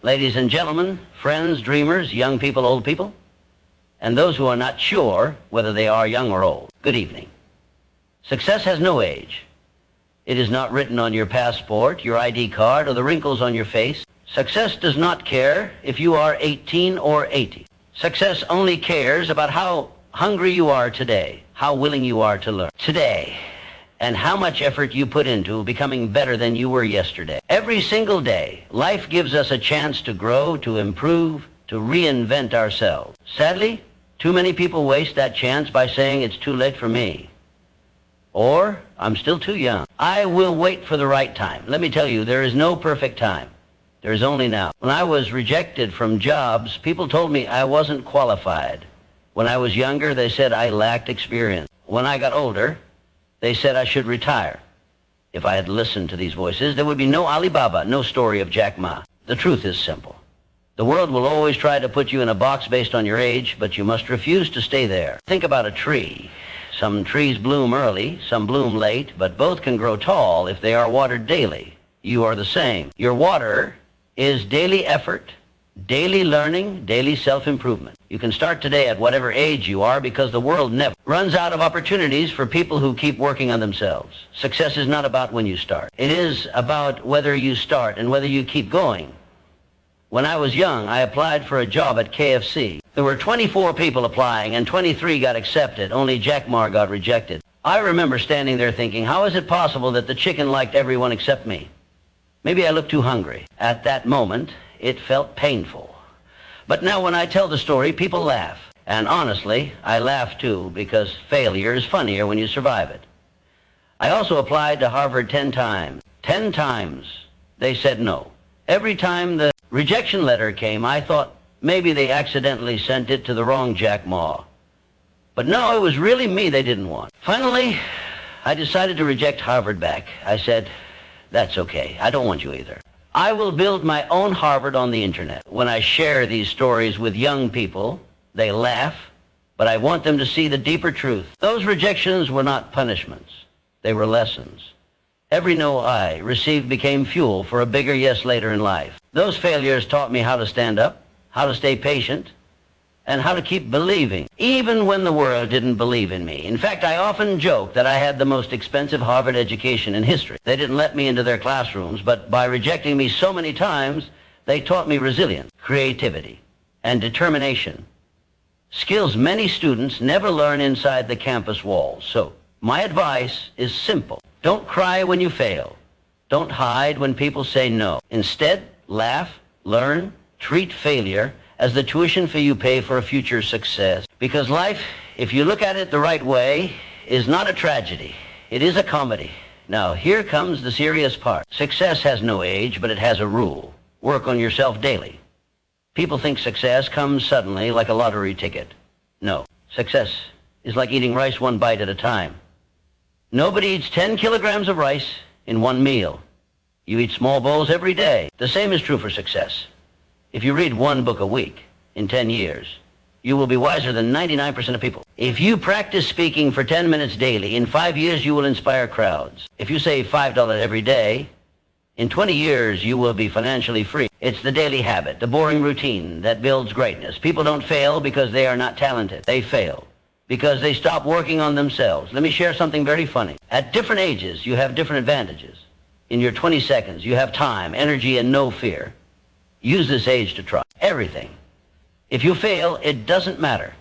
Ladies and gentlemen, friends, dreamers, young people, old people, and those who are not sure whether they are young or old, good evening. Success has no age. It is not written on your passport, your ID card, or the wrinkles on your face. Success does not care if you are 18 or 80. Success only cares about how hungry you are today, how willing you are to learn today, and how much effort you put into becoming better than you were yesterday. Every single day, life gives us a chance to grow, to improve, to reinvent ourselves. Sadly, too many people waste that chance by saying it's too late for me. Or, I'm still too young. I will wait for the right time. Let me tell you, there is no perfect time. There is only now. When I was rejected from jobs, people told me I wasn't qualified. When I was younger, they said I lacked experience. When I got older, they said I should retire. If I had listened to these voices, there would be no Alibaba, no story of Jack Ma. The truth is simple. The world will always try to put you in a box based on your age, but you must refuse to stay there. Think about a tree. Some trees bloom early, some bloom late, but both can grow tall if they are watered daily. You are the same. Your water is daily effort, daily learning, daily self-improvement. You can start today at whatever age you are because the world never runs out of opportunities for people who keep working on themselves. Success is not about when you start. It is about whether you start and whether you keep going. When I was young, I applied for a job at KFC. There were 24 people applying and 23 got accepted. Only Jack Ma got rejected. I remember standing there thinking, how is it possible that the chicken liked everyone except me? Maybe I looked too hungry. At that moment, it felt painful. But now when I tell the story, people laugh. And honestly, I laugh too, because failure is funnier when you survive it. I also applied to Harvard 10 times. 10 times they said no. Every time the rejection letter came, I thought maybe they accidentally sent it to the wrong Jack Ma. But no, it was really me they didn't want. Finally, I decided to reject Harvard back. I said, that's okay. I don't want you either. I will build my own Harvard on the internet. When I share these stories with young people, they laugh, but I want them to see the deeper truth. Those rejections were not punishments. They were lessons. Every no I received became fuel for a bigger yes later in life. Those failures taught me how to stand up, how to stay patient, and how to keep believing, even when the world didn't believe in me. In fact, I often joke that I had the most expensive Harvard education in history. They didn't let me into their classrooms, but by rejecting me so many times, they taught me resilience, creativity, and determination. Skills many students never learn inside the campus walls. So, my advice is simple. Don't cry when you fail. Don't hide when people say no. Instead, laugh, learn, treat failure as the tuition fee you pay for a future success. Because life, if you look at it the right way, is not a tragedy. It is a comedy. Now, here comes the serious part. Success has no age, but it has a rule. Work on yourself daily. People think success comes suddenly like a lottery ticket. No, success is like eating rice one bite at a time. Nobody eats 10 kilograms of rice in one meal. You eat small bowls every day. The same is true for success. If you read one book a week in 10 years, you will be wiser than 99% of people. If you practice speaking for 10 minutes daily, in 5 years you will inspire crowds. If you save $5 every day, in 20 years you will be financially free. It's the daily habit, the boring routine that builds greatness. People don't fail because they are not talented. They fail because they stop working on themselves. Let me share something very funny. At different ages, you have different advantages. In your 20 seconds, you have time, energy, and no fear. Use this age to try everything. If you fail, it doesn't matter.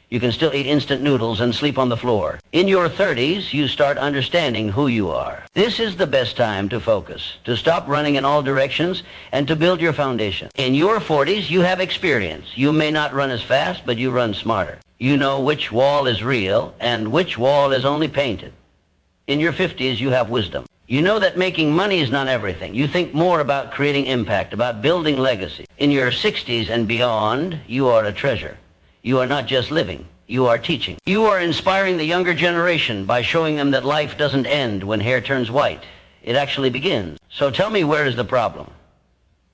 You can still eat instant noodles and sleep on the floor. In your 30s, you start understanding who you are. This is the best time to focus, to stop running in all directions, and to build your foundation. In your 40s, you have experience. You may not run as fast, but you run smarter. You know which wall is real and which wall is only painted. In your 50s, you have wisdom. You know that making money is not everything. You think more about creating impact, about building legacy. In your 60s and beyond, you are a treasure. You are not just living, you are teaching. You are inspiring the younger generation by showing them that life doesn't end when hair turns white. It actually begins. So tell me, where is the problem?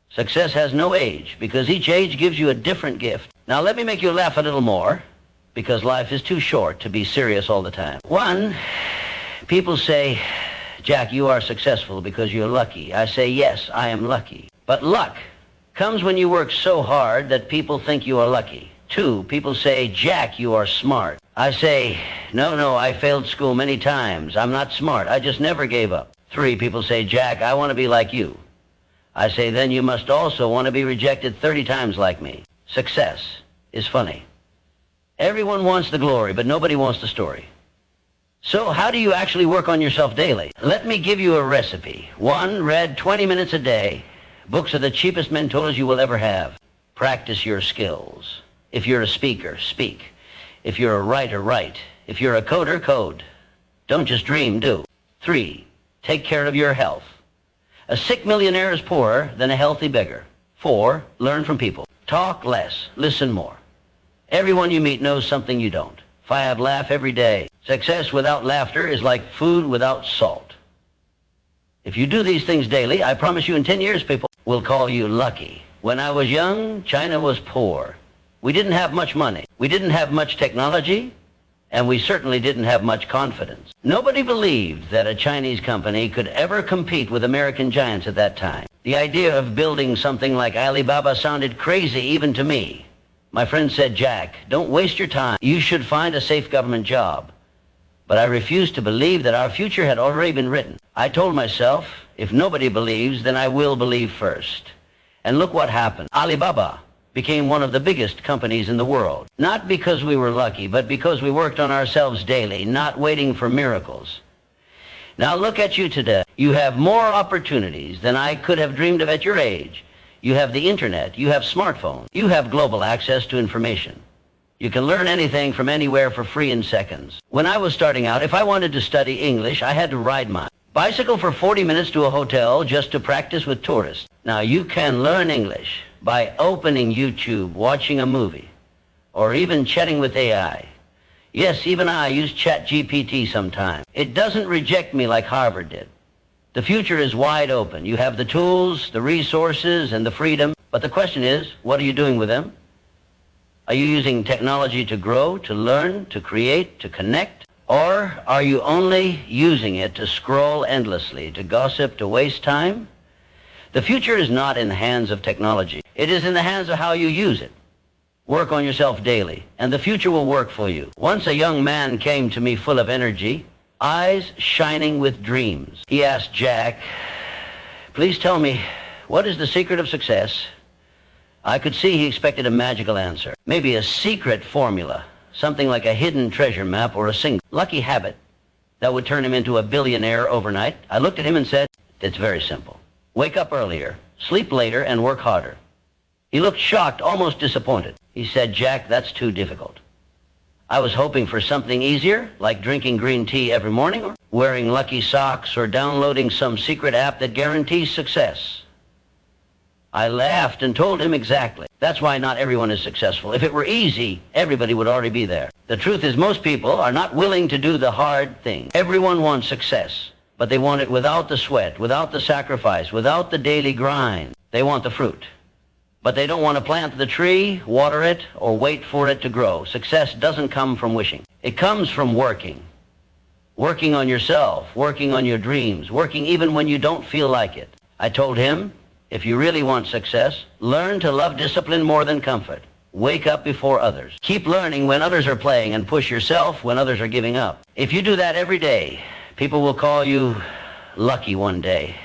Success has no age, because each age gives you a different gift. Now let me make you laugh a little more, because life is too short to be serious all the time. One, people say, Jack, you are successful because you're lucky. I say, yes, I am lucky. But luck comes when you work so hard that people think you are lucky. 2, people say, Jack, you are smart. I say, no, I failed school many times. I'm not smart. I just never gave up. 3, people say, Jack, I want to be like you. I say, then you must also want to be rejected 30 times like me. Success is funny. Everyone wants the glory, but nobody wants the story. So how do you actually work on yourself daily? Let me give you a recipe. 1, read 20 minutes a day. Books are the cheapest mentors you will ever have. Practice your skills. If you're a speaker, speak. If you're a writer, write. If you're a coder, code. Don't just dream, do. 3, take care of your health. A sick millionaire is poorer than a healthy beggar. 4, learn from people. Talk less, listen more. Everyone you meet knows something you don't. 5, laugh every day. Success without laughter is like food without salt. If you do these things daily, I promise you in 10 years people will call you lucky. When I was young, China was poor. We didn't have much money. We didn't have much technology, and we certainly didn't have much confidence. Nobody believed that a Chinese company could ever compete with American giants at that time. The idea of building something like Alibaba sounded crazy even to me. My friend said, Jack, don't waste your time. You should find a safe government job. But I refused to believe that our future had already been written. I told myself, if nobody believes, then I will believe first. And look what happened. Alibaba became one of the biggest companies in the world. Not because we were lucky, but because we worked on ourselves daily, not waiting for miracles. Now look at you today. You have more opportunities than I could have dreamed of at your age. You have the internet, you have smartphones, you have global access to information. You can learn anything from anywhere for free in seconds. When I was starting out, if I wanted to study English, I had to ride my bicycle for 40 minutes to a hotel just to practice with tourists. Now you can learn English by opening YouTube, watching a movie, or even chatting with AI. Yes, even I use ChatGPT sometimes. It doesn't reject me like Harvard did. The future is wide open. You have the tools, the resources, and the freedom. But the question is, what are you doing with them? Are you using technology to grow, to learn, to create, to connect? Or are you only using it to scroll endlessly, to gossip, to waste time? The future is not in the hands of technology. It is in the hands of how you use it. Work on yourself daily, and the future will work for you. Once a young man came to me full of energy, eyes shining with dreams. He asked, Jack, please tell me, what is the secret of success? I could see he expected a magical answer. Maybe a secret formula, something like a hidden treasure map or a single lucky habit that would turn him into a billionaire overnight. I looked at him and said, it's very simple. Wake up earlier, sleep later, and work harder. He looked shocked, almost disappointed. He said, Jack, that's too difficult. I was hoping for something easier, like drinking green tea every morning, or wearing lucky socks, or downloading some secret app that guarantees success. I laughed and told him exactly. That's why not everyone is successful. If it were easy, everybody would already be there. The truth is most people are not willing to do the hard thing. Everyone wants success, but they want it without the sweat, without the sacrifice, without the daily grind. They want the fruit. But they don't want to plant the tree, water it, or wait for it to grow. Success doesn't come from wishing. It comes from working. Working on yourself, working on your dreams, working even when you don't feel like it. I told him, if you really want success, learn to love discipline more than comfort. Wake up before others. Keep learning when others are playing and push yourself when others are giving up. If you do that every day, people will call you lucky one day.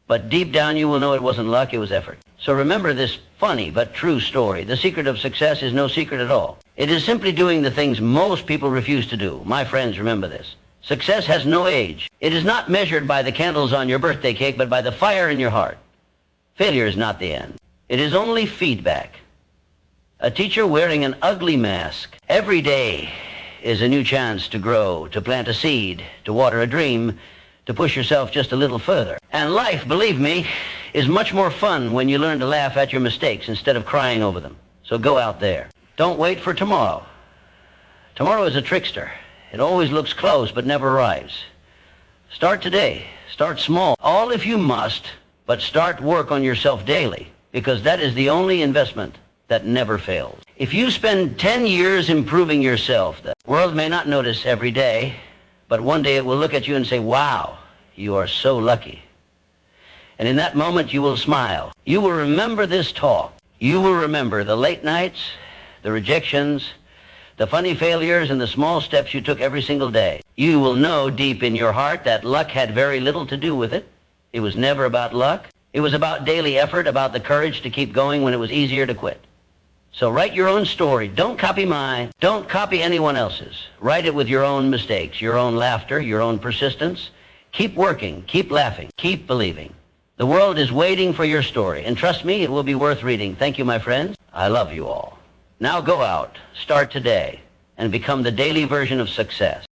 But deep down you will know it wasn't luck, it was effort. So remember this funny but true story. The secret of success is no secret at all. It is simply doing the things most people refuse to do. My friends, remember this. Success has no age. It is not measured by the candles on your birthday cake, but by the fire in your heart. Failure is not the end. It is only feedback. A teacher wearing an ugly mask. Every day is a new chance to grow, to plant a seed, to water a dream, to push yourself just a little further. And life, believe me, is much more fun when you learn to laugh at your mistakes instead of crying over them. So go out there. Don't wait for tomorrow. Tomorrow is a trickster. It always looks close but never arrives. Start today. Start small. All if you must, but start work on yourself daily, because that is the only investment that never fails. If you spend 10 years improving yourself, the world may not notice every day, but one day it will look at you and say, wow, you are so lucky. And in that moment, you will smile. You will remember this talk. You will remember the late nights, the rejections, the funny failures, and the small steps you took every single day. You will know deep in your heart that luck had very little to do with it. It was never about luck. It was about daily effort, about the courage to keep going when it was easier to quit. So write your own story. Don't copy mine. Don't copy anyone else's. Write it with your own mistakes, your own laughter, your own persistence. Keep working. Keep laughing. Keep believing. The world is waiting for your story, and trust me, it will be worth reading. Thank you, my friends. I love you all. Now go out, start today, and become the daily version of success.